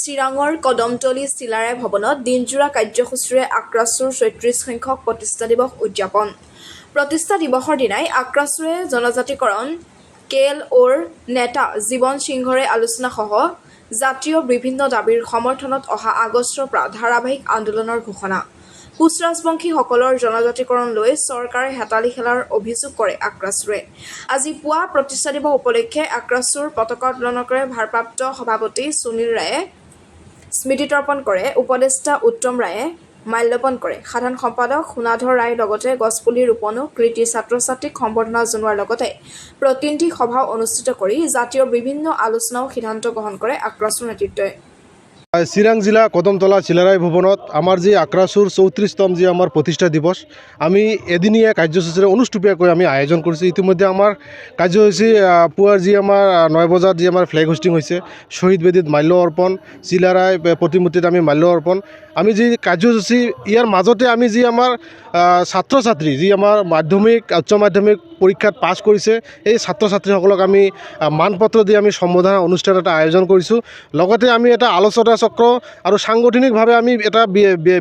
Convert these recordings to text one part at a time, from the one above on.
চিৰাঙৰ কদমতলী চিলাৰায় ভৱনত দিনজোৰা কাৰ্যসূচীৰে আক্ৰাছুৰ ৩৬ সংখ্যক প্ৰতিষ্ঠা দিৱস উদযাপন। প্ৰতিষ্ঠা দিৱসৰ দিনাই আক্ৰাছুৰে জনজাতিকৰণ KLOৰ নেতা জীৱন সিংহৰে আলোচনাসহ জাতীয় বিভিন্ন দাবীৰ সমৰ্থনত অহা আগষ্টৰ পৰা ধাৰাবাহিক আন্দোলনৰ ঘোষণা। কোচ ৰাজবংশীসকলৰ জনজাতিকৰণ লৈ চৰকাৰে হেতালি খেলাৰ অভিযোগ কৰে আক্ৰাছুৰে। আজি পুৱা প্ৰতিষ্ঠা দিৱস উপলক্ষে আক্ৰাছুৰ পতাকা উত্তোলন কৰে ভাৰপ্ৰাপ্ত সভাপতি সুনীল ৰায়ে, স্মৃতি তৰ্পণ কৰে উপদেষ্টা উত্তম ৰায়ে, মাল্যপন কৰে সাধাৰণ সম্পাদক সোণাধৰ ৰায়, লগতে গছপুলি ৰোপণো কৃতি ছাত্ৰ-ছাত্ৰীক সম্বৰ্ধনা জনোৱাৰ লগতে প্ৰতিনিধি সভাও অনুষ্ঠিত কৰি জাতীয় বিভিন্ন আলোচনাও সিদ্ধান্ত গ্ৰহণ কৰে আক্ৰাছুৰ নেতৃত্বই। চিৰাং জিলা কদমতলা চিলাৰায় ভৱনত আমাৰ যি আক্ৰাছুৰ 34তম যি আমাৰ প্ৰতিষ্ঠা দিৱস আমি এদিনীয়া কাৰ্যসূচীৰে অনুষ্টুপীয়াকৈ আমি আয়োজন কৰিছোঁ। ইতিমধ্যে আমাৰ কাৰ্যসূচী পুৱাৰ যি আমাৰ 9 বজাত যি আমাৰ ফ্লেগ হোষ্টিং হৈছে, শ্বহীদ বেদীত মাল্য অৰ্পণ, চিলাৰায় প্ৰতিমূৰ্তিত আমি মাল্য অৰ্পণ, আমি যি কাৰ্যসূচী ইয়াৰ মাজতে আমি যি আমাৰ ছাত্ৰ ছাত্ৰী যি আমাৰ মাধ্যমিক উচ্চ মাধ্যমিক পৰীক্ষাত পাছ কৰিছে এই ছাত্ৰ ছাত্ৰীসকলক আমি মানপত্ৰ দি আমি সম্বোধনা অনুষ্ঠান এটা আয়োজন কৰিছোঁ। লগতে আমি এটা আলোচনা চক্ৰ আৰু সাংগঠনিকভাৱে আমি এটা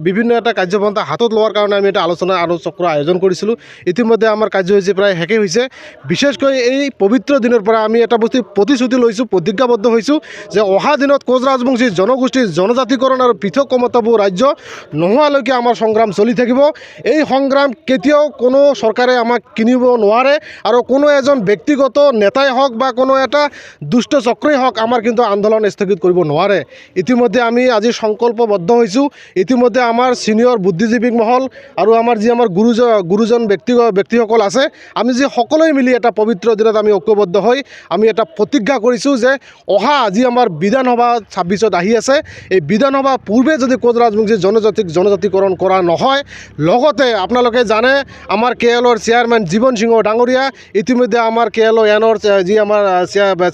বিভিন্ন এটা কাৰ্যপন্থা হাতত লোৱাৰ কাৰণে আমি এটা আলোচনা চক্ৰ আয়োজন কৰিছিলোঁ। ইতিমধ্যে আমাৰ কাৰ্যসূচী প্ৰায় শেষেই হৈছে। বিশেষকৈ এই পবিত্ৰ দিনৰ পৰা আমি এটা বস্তু প্ৰতিশ্ৰুতি লৈছোঁ, প্ৰতিজ্ঞাবদ্ধ হৈছোঁ যে অহা দিনত কোচ ৰাজবংশী জনগোষ্ঠীৰ জনজাতিকৰণ আৰু পৃথক ক্ষমতাবোৰ ৰাজ্য নোহোৱালৈকে আমাৰ সংগ্ৰাম চলি থাকিব। এই সংগ্ৰাম কেতিয়াও কোনো চৰকাৰে আমাক কিনিব নোৱাৰে আৰু কোনো এজন ব্যক্তিগত নেতাই হওক বা কোনো এটা দুষ্ট চক্ৰই হওক আমাৰ কিন্তু আন্দোলন স্থগিত কৰিব নোৱাৰে। ইতিমধ্যে আমি আজি সংকল্পবদ্ধ হৈছোঁ। ইতিমধ্যে আমাৰ ছিনিয়ৰ বুদ্ধিজীৱিক মহল আৰু আমাৰ যি আমাৰ গুৰুজন ব্যক্তিসকল আছে, আমি যি সকলোৱে মিলি এটা পবিত্ৰ দিনত আমি ঐক্যবদ্ধ হৈ আমি এটা প্ৰতিজ্ঞা কৰিছোঁ যে অহা যি আমাৰ বিধানসভা 26ত আহি আছে, এই বিধানসভা পূৰ্বে যদি কোচ ৰাজবংশী জনজাতিকৰণ কৰা নহয়, লগতে আপোনালোকে জানে আমাৰ KLOৰ চেয়াৰমেন জীৱন সিংহ ডাঙৰীয়া, ইতিমধ্যে আমাৰ KLONৰ যি আমাৰ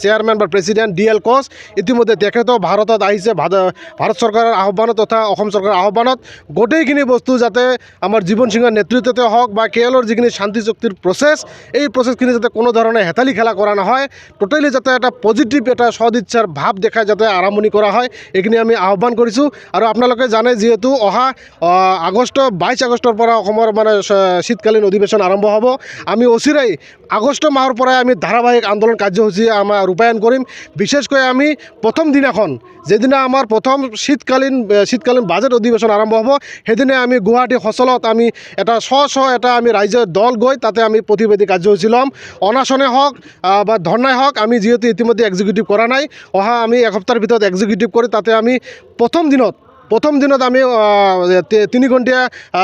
চেয়াৰমেন বা প্ৰেছিডেণ্ট DL কোচ, ইতিমধ্যে তেখেতেও ভাৰতত আহিছে। ভাৰত চৰকাৰৰ আহ্বানত তথা অসম চৰকাৰৰ আহ্বানত গোটেইখিনি বস্তু যাতে আমাৰ জীৱন সিংহৰ নেতৃত্বতে হওক বা KLOৰ যিখিনি শান্তি চুক্তিৰ প্ৰচেছ, এই প্ৰচেছখিনি যাতে কোনো ধৰণে হেতালি খেলা কৰা নহয়, টোটেলি যাতে এটা পজিটিভ এটা সদিচ্ছাৰ ভাৱ দেখাই যাতে আৰম্ভণি কৰা হয়, এইখিনি আমি আহ্বান কৰিছোঁ। আৰু আপোনালোকে জানে যিহেতু অহা 22 আগষ্টৰ পৰা অসমৰ মানে শীতকালীন অধিৱেশন আৰম্ভ হ'ব। আমি অচিৰেই আগষ্ট মাহৰ পৰাই আমি ধাৰাবাহিক আন্দোলন কাৰ্যসূচী আমাৰ ৰূপায়ণ কৰিম। বিশেষকৈ আমি প্ৰথম দিনাখন যেদিনা আমাৰ প্ৰথম শীতকালীন বাজেট অধিৱেশন আৰম্ভ হ'ব, সেইদিনা আমি গুৱাহাটী সচলত আমি এটা এটা আমি ৰাইজৰ দল গৈ তাতে আমি প্ৰতিবাদী কাৰ্যসূচী ল'ম। অনাচনে হওক বা ধৰ্ণাই হওক, আমি যিহেতু ইতিমধ্যে এক্সিকিউটিভ কৰা নাই, অহা আমি এসপ্তাহৰ ভিতৰত এক্সিকিউটিভ কৰি তাতে আমি প্ৰথম দিনত আমি 3 ঘণ্টীয়া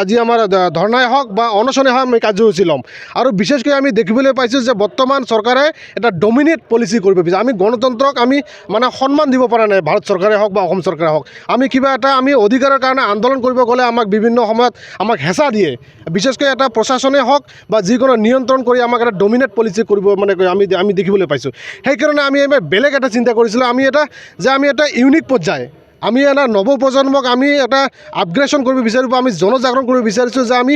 যি আমাৰ ধৰ্ণাই হওক বা অনশনে হওক আমি কাৰ্যসূচী ল'ম। আৰু বিশেষকৈ আমি দেখিবলৈ পাইছোঁ যে বৰ্তমান চৰকাৰে এটা ডমিনেট পলিচি কৰিব বিচাৰে। আমি গণতন্ত্ৰক আমি মানে সন্মান দিব পৰা নাই, ভাৰত চৰকাৰে হওক বা অসম চৰকাৰে হওক। আমি কিবা এটা আমি অধিকাৰৰ কাৰণে আন্দোলন কৰিব গ'লে আমাক বিভিন্ন সময়ত আমাক হেঁচা দিয়ে, বিশেষকৈ এটা প্ৰশাসনে হওক বা যিকোনো নিয়ন্ত্ৰণ কৰি আমাক এটা ডমিনেট পলিচি কৰিব মানে আমি দেখিবলৈ পাইছোঁ। সেইকাৰণে আমি বেলেগ এটা চিন্তা কৰিছিলোঁ, আমি এটা ইউনিক পৰ্যায়, আমি এটা নৱপ্ৰজন্মক আমি এটা আপগ্ৰেডেশ্যন কৰিব বিচাৰোঁ বা আমি জনজাগৰণ কৰিব বিচাৰিছোঁ যে আমি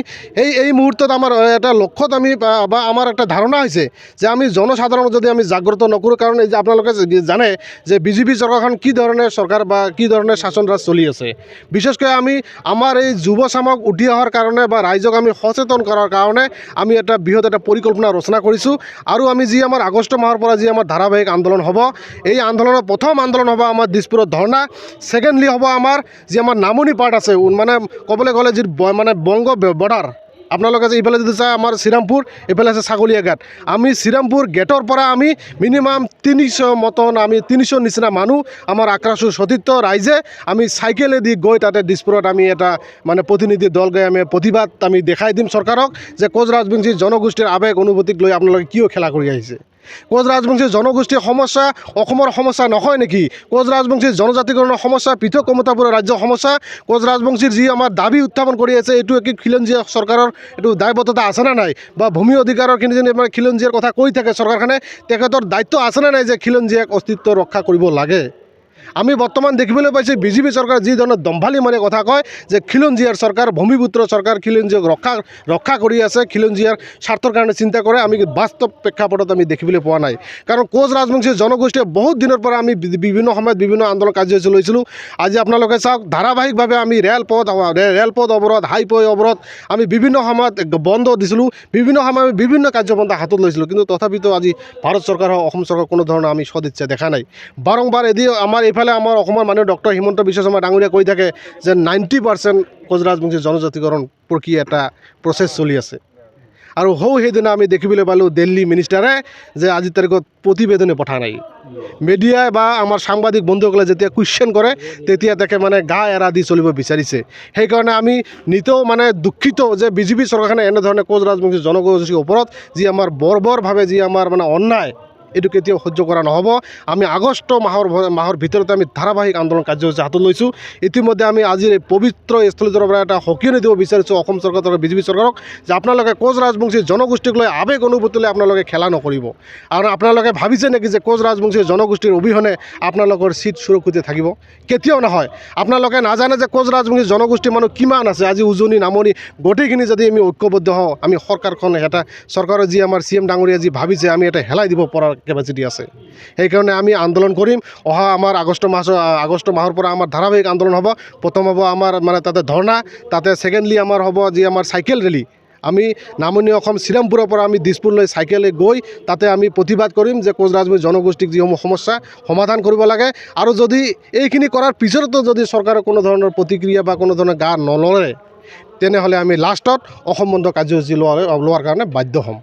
এই মুহূৰ্তত আমাৰ এটা লক্ষ্যত আমি বা আমাৰ এটা ধাৰণা হৈছে যে আমি জনসাধাৰণক যদি আমি জাগ্ৰত নকৰোঁ, কাৰণ এই যে আপোনালোকে জানে যে BJP চৰকাৰখন কি ধৰণে চৰকাৰ বা কি ধৰণে শাসন ৰাজ চলি আছে। বিশেষকৈ আমি আমাৰ এই যুৱ চামক উঠি অহাৰ কাৰণে বা ৰাইজক আমি সচেতন কৰাৰ কাৰণে আমি এটা বৃহৎ এটা পৰিকল্পনা ৰচনা কৰিছোঁ। আৰু আমি যি আমাৰ আগষ্ট মাহৰ পৰা যি আমাৰ ধাৰাবাহিক আন্দোলন হ'ব, এই আন্দোলনৰ প্ৰথম আন্দোলন হ'ব আমাৰ দিছপুৰত ধৰ্ণা। সেকেণ্ডলি হ'ব আমাৰ যি আমাৰ নামনি পাৰ্ট আছে, মানে ক'বলৈ গ'লে যি মানে বংগ বৰ্ডাৰ, আপোনালোকে যে ইফালে যদি চাই আমাৰ শ্ৰীৰামপুৰ, এইফালে আছে ছাগলীয়াঘাট। আমি শ্ৰীৰামপুৰ গেটৰ পৰা আমি মিনিমাম 300 মতন, আমি 300 নিচিনা মানুহ আমাৰ আক্ৰাছুৰ সতীৰ্থ ৰাইজে আমি চাইকেলেদি গৈ তাতে দিছপুৰত আমি এটা মানে প্ৰতিনিধি দল গৈ আমি প্ৰতিবাদ আমি দেখাই দিম চৰকাৰক যে কোচ ৰাজবংশী জনগোষ্ঠীৰ আৱেগ অনুভূতিক লৈ আপোনালোকে কিয় খেলা কৰি আহিছে। কোচ ৰাজবংশী জনগোষ্ঠীৰ সমস্যা অসমৰ সমস্যা নহয় নেকি? কোচ ৰাজবংশীৰ জনজাতিকৰণৰ সমস্যা, পৃথক ক্ষমতাবোৰৰ ৰাজ্যৰ সমস্যা, কোচ ৰাজবংশীৰ যি আমাৰ দাবী উত্থাপন কৰি আছে, এইটো কি খিলঞ্জীয়া চৰকাৰৰ এইটো দায়বদ্ধতা আছেনে নাই? বা ভূমি অধিকাৰৰখিনি যদি আমাৰ খিলঞ্জীয়াৰ কথা কৈ থাকে চৰকাৰখনে, তেখেতৰ দায়িত্ব আছেনে নাই যে খিলঞ্জীয়াক অস্তিত্ব ৰক্ষা কৰিব লাগে? আমি বৰ্তমান দেখিবলৈ পাইছোঁ বিজেপি চৰকাৰ যি ধৰণৰ দম্ভালি মানে কথা কয় যে খিলঞ্জীয়াৰ চৰকাৰ ভূমিপুত্ৰ চৰকাৰ খিলঞ্জীয়াক ৰক্ষা কৰি আছে, খিলঞ্জীয়াৰ স্বাৰ্থৰ কাৰণে চিন্তা কৰে। আমি বাস্তৱ প্ৰেক্ষাপটত আমি দেখিবলৈ পোৱা নাই। কাৰণ কোচ ৰাজবংশী জনগোষ্ঠীয়ে বহুত দিনৰ পৰা আমি বিভিন্ন সময়ত বিভিন্ন আন্দোলন কাৰ্যসূচী লৈছিলোঁ। আজি আপোনালোকে চাওক, ধাৰাবাহিকভাৱে আমি ৰেলপথ অৱৰোধ, হাইৱে অৱৰোধ আমি বিভিন্ন সময়ত বন্ধ দিছিলোঁ, বিভিন্ন সময়ত আমি বিভিন্ন কাৰ্যপন্থা হাতত লৈছিলোঁ। কিন্তু তথাপিতো আজি ভাৰত চৰকাৰ হওক অসম চৰকাৰ কোনো ধৰণৰ আমি সদিচ্ছা দেখা নাই। বাৰম্বাৰ আমাৰ এইফালে আমাৰ অসমৰ মানুহ ডক্টৰ হিমন্ত বিশ্ব শৰ্মা ডাঙৰীয়াই কৈ থাকে যে 90% কোচ ৰাজবংশী জনজাতিকৰণ প্ৰক্ৰিয়া এটা প্ৰচেছ চলি আছে। আৰু সেইদিনা আমি দেখিবলৈ পালোঁ দিল্লী মিনিষ্টাৰে যে আজিৰ তাৰিখত প্ৰতিবেদনে পঠা নাই। মিডিয়াই বা আমাৰ সাংবাদিক বন্ধুসকলে যেতিয়া কুৱেশ্যন কৰে তেতিয়া তাকে মানে গা এৰা দি চলিব বিচাৰিছে। সেইকাৰণে আমি নিতৌ মানে দুখিত যে বিজেপি চৰকাৰখনে এনেধৰণে কোচ ৰাজবংশী জনগোষ্ঠীৰ ওপৰত যি আমাৰ বৰ্বৰভাৱে যি আমাৰ মানে অন্যায়, এইটো কেতিয়াও সহ্য কৰা নহ'ব। আমি আগষ্ট মাহৰ ভিতৰতে আমি ধাৰাবাহিক আন্দোলন কাৰ্যসূচী হাতত লৈছোঁ। ইতিমধ্যে আমি আজিৰ এই পবিত্ৰ স্থলীটোৰ পৰা এটা সকীয়নি দিব বিচাৰিছোঁ অসম চৰকাৰ তথা বিজেপি চৰকাৰক যে আপোনালোকে কোচ ৰাজবংশী জনগোষ্ঠীক লৈ আৱেগ অনুভূতি লৈ আপোনালোকে খেলা নকৰিব। আৰু আপোনালোকে ভাবিছে নেকি যে কোচ ৰাজবংশী জনগোষ্ঠীৰ অবিহনে আপোনালোকৰ চিট সুৰক্ষিত থাকিব? কেতিয়াও নহয়। আপোনালোকে নাজানে যে কোচ ৰাজবংশী জনগোষ্ঠীৰ মানুহ কিমান আছে। আজি উজনি নামনি গোটেইখিনি যদি আমি ঐক্যবদ্ধ হওঁ, আমি চৰকাৰৰ যি আমাৰ CM ডাঙৰীয়া যি ভাবিছে আমি এটা হেলাই দিব পৰাৰ কেপাচিটি আছে। সেইকাৰণে আমি আন্দোলন কৰিম। অহা আমাৰ আগষ্ট মাহৰ পৰা আমাৰ ধাৰাবাহিক আন্দোলন হ'ব। প্ৰথম হ'ব আমাৰ মানে তাতে ধৰ্ণা, তাতে ছেকেণ্ডলি আমাৰ হ'ব যি আমাৰ চাইকেল ৰেলী। আমি নামনি অসম শ্ৰীৰামপুৰৰ পৰা আমি দিছপুৰলৈ চাইকেলে গৈ তাতে আমি প্ৰতিবাদ কৰিম যে কোচ ৰাজবংশী জনগোষ্ঠীক যিসমূহ সমস্যা সমাধান কৰিব লাগে। আৰু যদি এইখিনি কৰাৰ পিছতো যদি চৰকাৰে কোনো ধৰণৰ প্ৰতিক্ৰিয়া বা কোনো ধৰণৰ গা নলয়, তেনেহ'লে আমি লাষ্টত অসম বন্ধ কাৰ্যসূচী লোৱাৰ কাৰণে বাধ্য হ'ম।